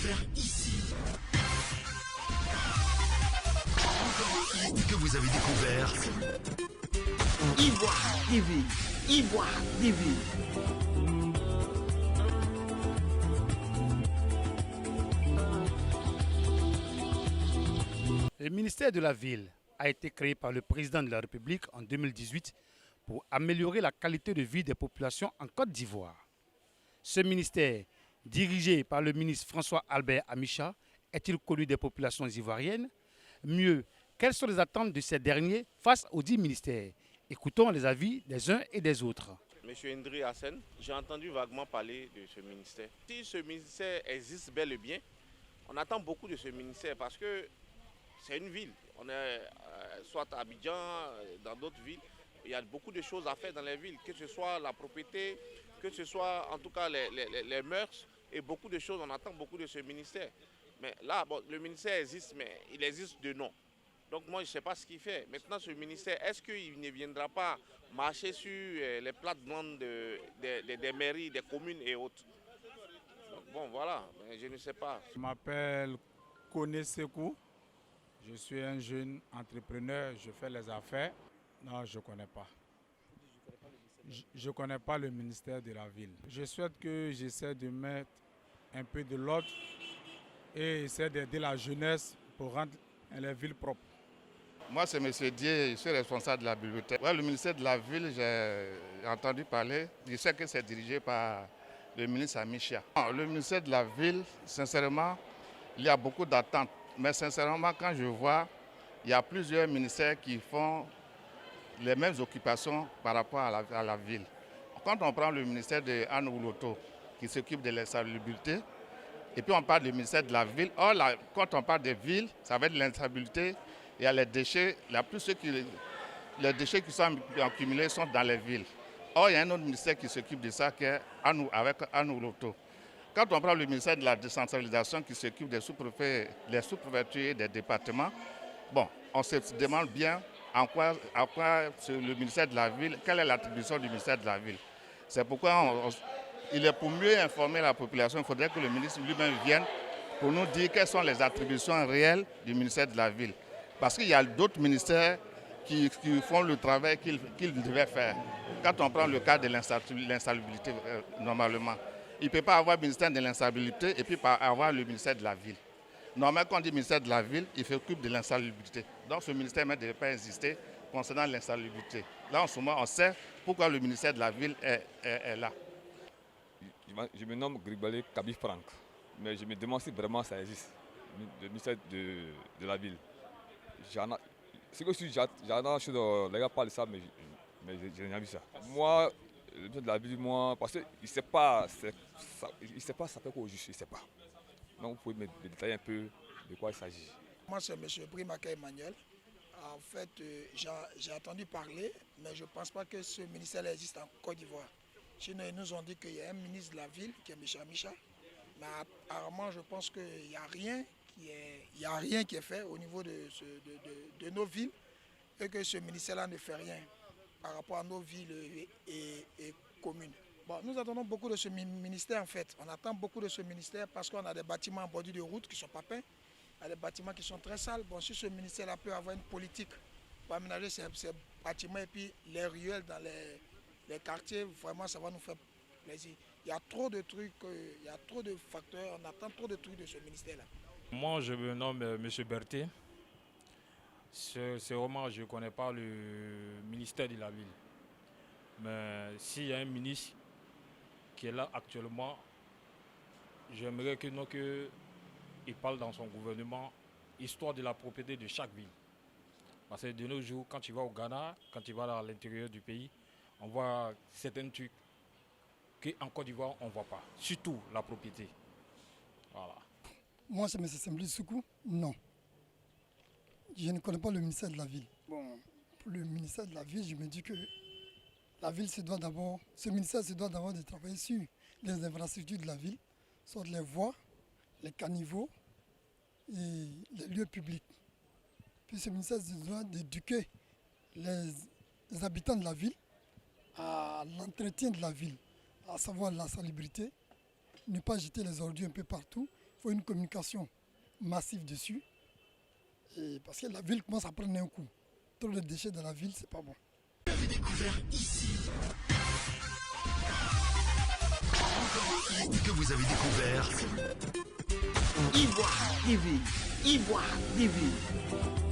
découvert ici. Que vous avez découvert Ivoire TV. Ivoire TV. Le ministère de la Ville a été créé par le président de la République en 2018 pour améliorer la qualité de vie des populations en Côte d'Ivoire. Ce ministère, dirigé par le ministre François Albert Amicha, est-il connu des populations ivoiriennes? Mieux, quelles sont les attentes de ces derniers face aux 10 ministères? Écoutons les avis des uns et des autres. Monsieur Indri Hassen, j'ai entendu vaguement parler de ce ministère. Si ce ministère existe bel et bien, on attend beaucoup de ce ministère parce que c'est une ville. On est soit à Abidjan, dans d'autres villes. Il y a beaucoup de choses à faire dans les villes, que ce soit la propriété, que ce soit en tout cas les mœurs et beaucoup de choses. On attend beaucoup de ce ministère. Mais là, bon, le ministère existe, mais il existe de nom. Donc moi, je ne sais pas ce qu'il fait. Maintenant, ce ministère, est-ce qu'il ne viendra pas marcher sur les plates-bandes des mairies, des communes et autres? Donc, bon, voilà, mais je ne sais pas. Je m'appelle Kone Sekou. Je suis un jeune entrepreneur, je fais les affaires. Non, je ne connais pas. Je ne connais pas le ministère de la Ville. Je souhaite que j'essaie de mettre un peu de l'ordre et essayer d'aider la jeunesse pour rendre les villes propres. Moi, c'est M. Dié, je suis responsable de la bibliothèque. Ouais, le ministère de la Ville, j'ai entendu parler. Je sais que c'est dirigé par le ministre Amicha. Le ministère de la Ville, sincèrement, il y a beaucoup d'attentes. Mais sincèrement, quand je vois, il y a plusieurs ministères qui font les mêmes occupations par rapport à la ville. Quand on prend le ministère de Anne Ouloto, qui s'occupe de l'insalubrité, et puis on parle du ministère de la ville. Or, là, quand on parle des villes, ça va être de l'insalubrité. Il y a les déchets, les déchets qui sont accumulés sont dans les villes. Or, il y a un autre ministère qui s'occupe de ça, qui est avec Anne Ouloto. Quand on prend le ministère de la décentralisation qui s'occupe des sous-préfets, les sous-préfectures des départements, bon, on se demande bien en quoi le ministère de la Ville, quelle est l'attribution du ministère de la Ville. C'est pourquoi il est pour mieux informer la population, il faudrait que le ministre lui-même vienne pour nous dire quelles sont les attributions réelles du ministère de la Ville. Parce qu'il y a d'autres ministères qui font le travail qu'ils devaient faire. Quand on prend le cas de l'insalubrité, normalement, il ne peut pas avoir le ministère de l'insalubrité et puis pas avoir le ministère de la Ville. Normalement, quand on dit ministère de la Ville, il s'occupe de l'insalubrité. Donc ce ministère ne devait pas exister concernant l'insalubrité. Là, en ce moment, on sait pourquoi le ministère de la Ville est là. Je me nomme Gribalé Kabi Franck, mais je me demande si vraiment ça existe, le ministère de la Ville. C'est que si j'entends les gars parlent de ça, mais je n'ai jamais vu ça. Moi, le ministère de la Ville, parce qu'il ne sait pas, ça fait quoi au juste, il ne sait pas. Donc vous pouvez me détailler un peu de quoi il s'agit. Moi, c'est M. Brimaka Emmanuel. En fait, j'ai entendu parler, mais je ne pense pas que ce ministère existe en Côte d'Ivoire. Sinon, ils nous ont dit qu'il y a un ministre de la Ville, qui est M. Amicha. Mais apparemment, je pense qu'il n'y a rien qui est fait au niveau de nos villes et que ce ministère-là ne fait rien par rapport à nos villes et communes. Bon, nous attendons beaucoup de ce ministère en fait. On attend beaucoup de ce ministère parce qu'on a des bâtiments en bordure de route qui ne sont pas peints. Il y a des bâtiments qui sont très sales. Bon, si ce ministère-là peut avoir une politique pour aménager ces bâtiments et puis les ruelles dans les quartiers, vraiment ça va nous faire plaisir. Il y a trop de trucs, il y a trop de facteurs, on attend trop de trucs de ce ministère-là. Moi, je me nomme M. Berthet. C'est vraiment, je ne connais pas le ministère de la Ville. Mais s'il y a un ministre qui est là actuellement, j'aimerais qu'il parle dans son gouvernement, histoire de la propriété de chaque ville. Parce que de nos jours, quand tu vas au Ghana, quand tu vas à l'intérieur du pays, on voit certains trucs qu'en Côte d'Ivoire, on ne voit pas. Surtout la propriété. Voilà. Moi, c'est M. Sembli Soukou. Non. Je ne connais pas le ministère de la Ville. Bon, pour le ministère de la Ville, je me dis que la ville ce ministère se doit d'abord de travailler sur les infrastructures de la ville, soit les voies, les caniveaux et les lieux publics. Puis ce ministère se doit d'éduquer les habitants de la ville à l'entretien de la ville, à savoir la salubrité, ne pas jeter les ordures un peu partout. Il faut une communication massive dessus. Et parce que la ville commence à prendre un coup. Trop de déchets dans la ville, c'est pas bon. Vous avez découvert ici. Que vous avez découvert Ivoire TV. Ivoire TV.